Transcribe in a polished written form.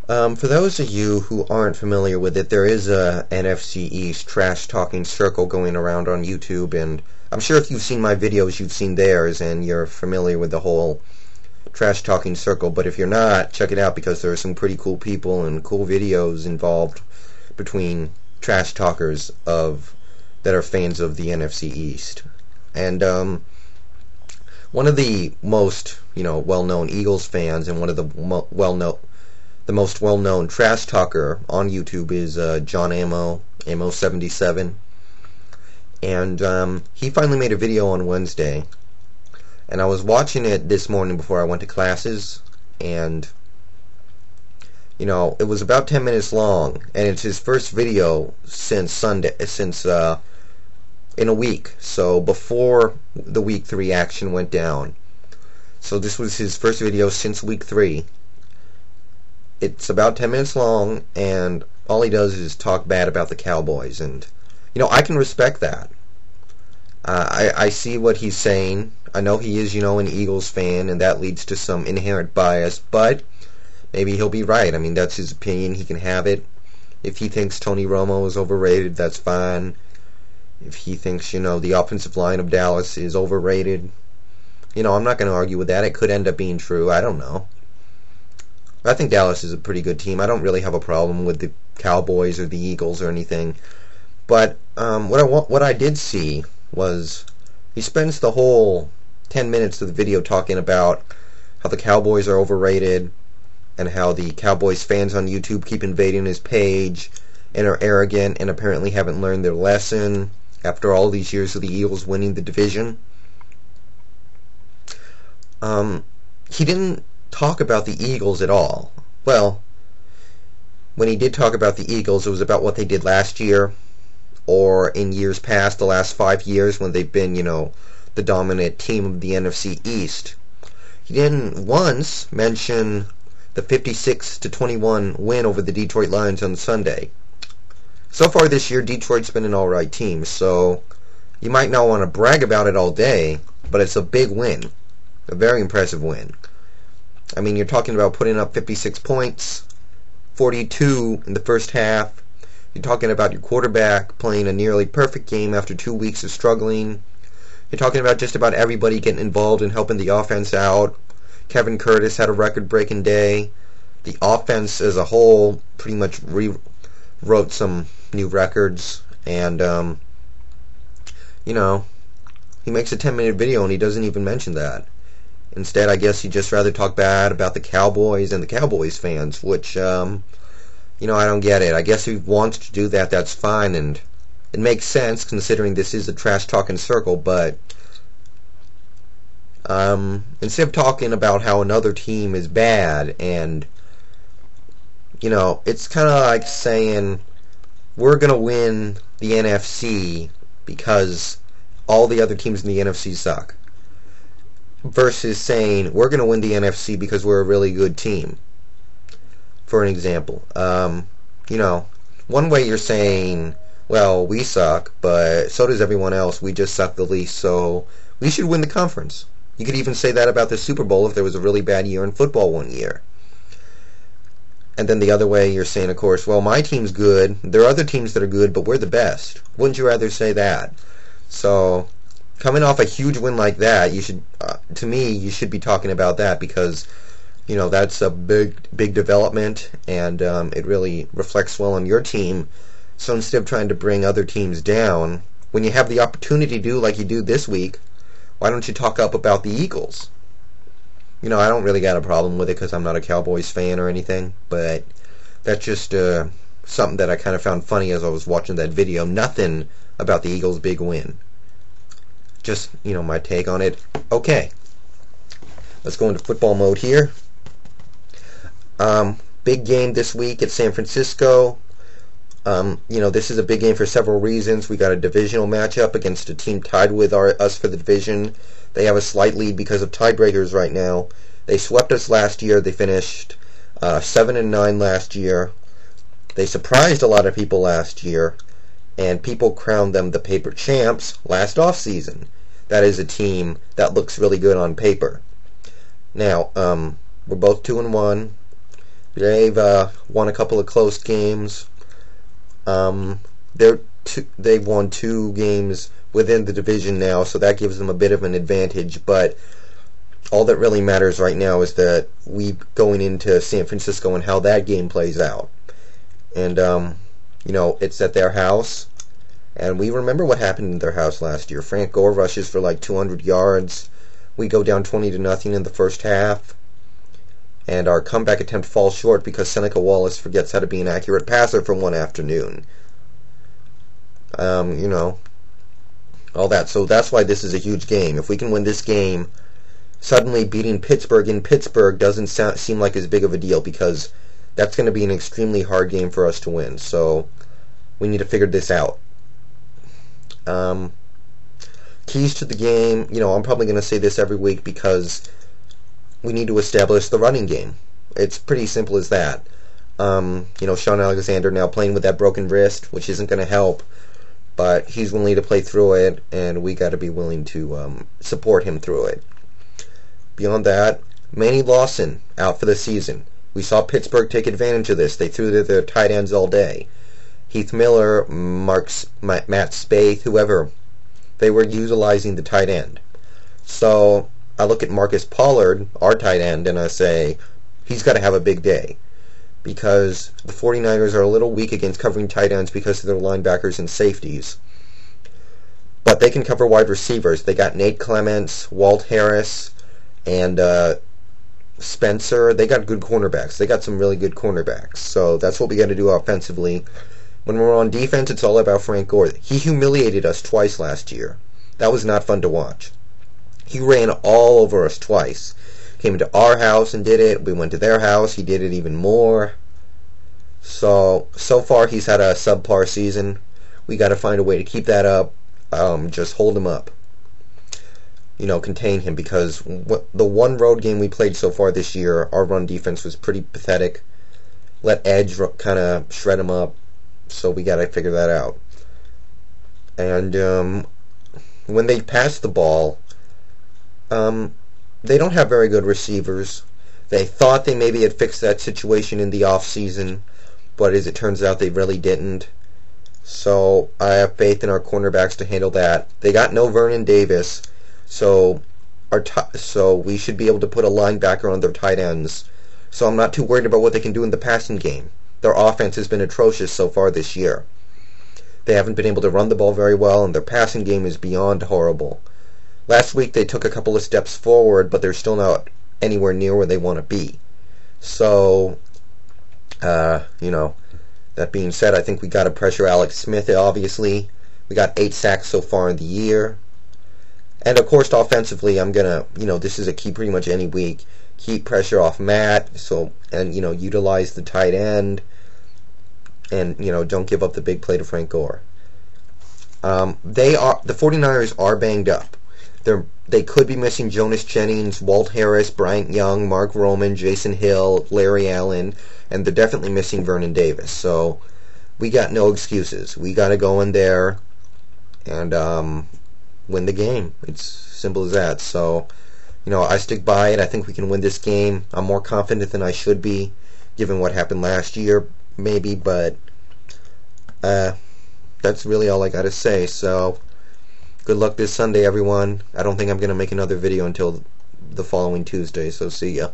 For those of you who aren't familiar with it, there is a NFC East trash-talking circle going around on YouTube, and I'm sure if you've seen my videos, you've seen theirs, and you're familiar with the whole trash-talking circle. But if you're not, check it out because there are some pretty cool people and cool videos involved between trash talkers that are fans of the NFC East. And one of the most well-known Eagles fans and one of the most well-known trash talker on YouTube is John Ammo77, and he finally made a video on Wednesday, and I was watching it this morning before I went to classes, and it was about 10 minutes long, and it's his first video since in a week, so before the week 3 action went down. So this was his first video since week 3. It's about 10 minutes long, and all he does is talk bad about the Cowboys, and I can respect that. I see what he's saying. I know he is an Eagles fan, and that leads to some inherent bias, but maybe he'll be right. I mean, that's his opinion. He can have it. If he thinks Tony Romo is overrated, that's fine. If he thinks the offensive line of Dallas is overrated, I'm not going to argue with that. It could end up being true. I don't know. I think Dallas is a pretty good team. I don't really have a problem with the Cowboys or the Eagles or anything. But what I did see was he spends the whole 10 minutes of the video talking about how the Cowboys are overrated and how the Cowboys fans on YouTube keep invading his page and are arrogant and apparently haven't learned their lesson after all these years of the Eagles winning the division. He didn't talk about the Eagles at all. Well, when he did talk about the Eagles, it was about what they did last year or in years past, the last 5 years when they've been, the dominant team of the NFC East. He didn't once mention the 56-21 win over the Detroit Lions on Sunday. So far this year, Detroit's been an alright team, so you might not want to brag about it all day, but it's a big win. A very impressive win. I mean, you're talking about putting up 56 points, 42 in the first half. You're talking about your quarterback playing a nearly perfect game after 2 weeks of struggling. You're talking about just about everybody getting involved in helping the offense out. Kevin Curtis had a record-breaking day. The offense as a whole pretty much rewrote some new records. And, he makes a 10-minute video and he doesn't even mention that. Instead, I guess he'd just rather talk bad about the Cowboys and the Cowboys fans, which, I don't get it. I guess if he wants to do that, that's fine, and it makes sense considering this is a trash-talking circle, but instead of talking about how another team is bad, and, it's kind of like saying, we're going to win the NFC because all the other teams in the NFC suck, versus saying, we're going to win the NFC because we're a really good team. For an example, one way you're saying, well, we suck, but so does everyone else. We just suck the least, so we should win the conference. You could even say that about the Super Bowl if there was a really bad year in football one year. And then the other way you're saying, of course, well, my team's good. There are other teams that are good, but we're the best. Wouldn't you rather say that? So coming off a huge win like that, you should, to me, you should be talking about that because, that's a big development, and it really reflects well on your team. So instead of trying to bring other teams down, when you have the opportunity to do like you do this week, why don't you talk up about the Eagles? I don't really got a problem with it because I'm not a Cowboys fan or anything, but that's just something that I kind of found funny as I was watching that video. Nothing about the Eagles' big win. Just, my take on it. Okay. Let's go into football mode here. Big game this week at San Francisco. This is a big game for several reasons. We got a divisional matchup against a team tied with us for the division. They have a slight lead because of tiebreakers right now. They swept us last year. They finished 7-9 last year. They surprised a lot of people last year, and people crowned them the paper champs last offseason. That is a team that looks really good on paper. Now, we're both 2-1. They've won a couple of close games. They've won 2 games within the division now, so that gives them a bit of an advantage. But all that really matters right now is that we going into San Francisco and how that game plays out. And it's at their house, and we remember what happened in their house last year. Frank Gore rushes for like 200 yards. We go down 20-0 in the first half, and our comeback attempt falls short because Seneca Wallace forgets how to be an accurate passer for one afternoon. All that. So that's why this is a huge game. If we can win this game, suddenly beating Pittsburgh in Pittsburgh doesn't seem like as big of a deal, because that's going to be an extremely hard game for us to win. So we need to figure this out. Keys to the game, I'm probably going to say this every week because we need to establish the running game. It's pretty simple as that. Sean Alexander now playing with that broken wrist, which isn't going to help, but he's willing to play through it, and we got to be willing to support him through it. Beyond that, Manny Lawson out for the season. We saw Pittsburgh take advantage of this. They threw their tight ends all day. Heath Miller, Matt Spaeth, whoever, they were utilizing the tight end. So I look at Marcus Pollard, our tight end, and I say, he's got to have a big day, because the 49ers are a little weak against covering tight ends because of their linebackers and safeties. But they can cover wide receivers. They got Nate Clements, Walt Harris, and Spencer. They got good cornerbacks. They got some really good cornerbacks. So that's what we got to do offensively. When we're on defense, it's all about Frank Gore. He humiliated us twice last year. That was not fun to watch. He ran all over us twice. Came into our house and did it. We went to their house. He did it even more. So far he's had a subpar season. We got to find a way to keep that up. Just hold him up. Contain him, because the one road game we played so far this year, our run defense was pretty pathetic. Let Edge kind of shred him up. So we got to figure that out. And when they pass the ball, they don't have very good receivers. They thought they maybe had fixed that situation in the off season, but as it turns out, they really didn't. So I have faith in our cornerbacks to handle that. They got no Vernon Davis, so we should be able to put a linebacker on their tight ends. So I'm not too worried about what they can do in the passing game. Their offense has been atrocious so far this year. They haven't been able to run the ball very well, and their passing game is beyond horrible. Last week they took a couple of steps forward, but they're still not anywhere near where they want to be. So, that being said, I think we got to pressure Alex Smith, obviously. We got 8 sacks so far in the year. And, of course, offensively, I'm going to, this is a key pretty much any week. Keep pressure off Matt, utilize the tight end. And, don't give up the big play to Frank Gore. The 49ers are banged up. They could be missing Jonas Jennings, Walt Harris, Bryant Young, Mark Roman, Jason Hill, Larry Allen, and they're definitely missing Vernon Davis. So we got no excuses. We got to go in there and win the game. It's simple as that. So, I stick by it. I think we can win this game. I'm more confident than I should be, given what happened last year, maybe, but that's really all I got to say. So good luck this Sunday, everyone. I don't think I'm going to make another video until the following Tuesday, so see ya.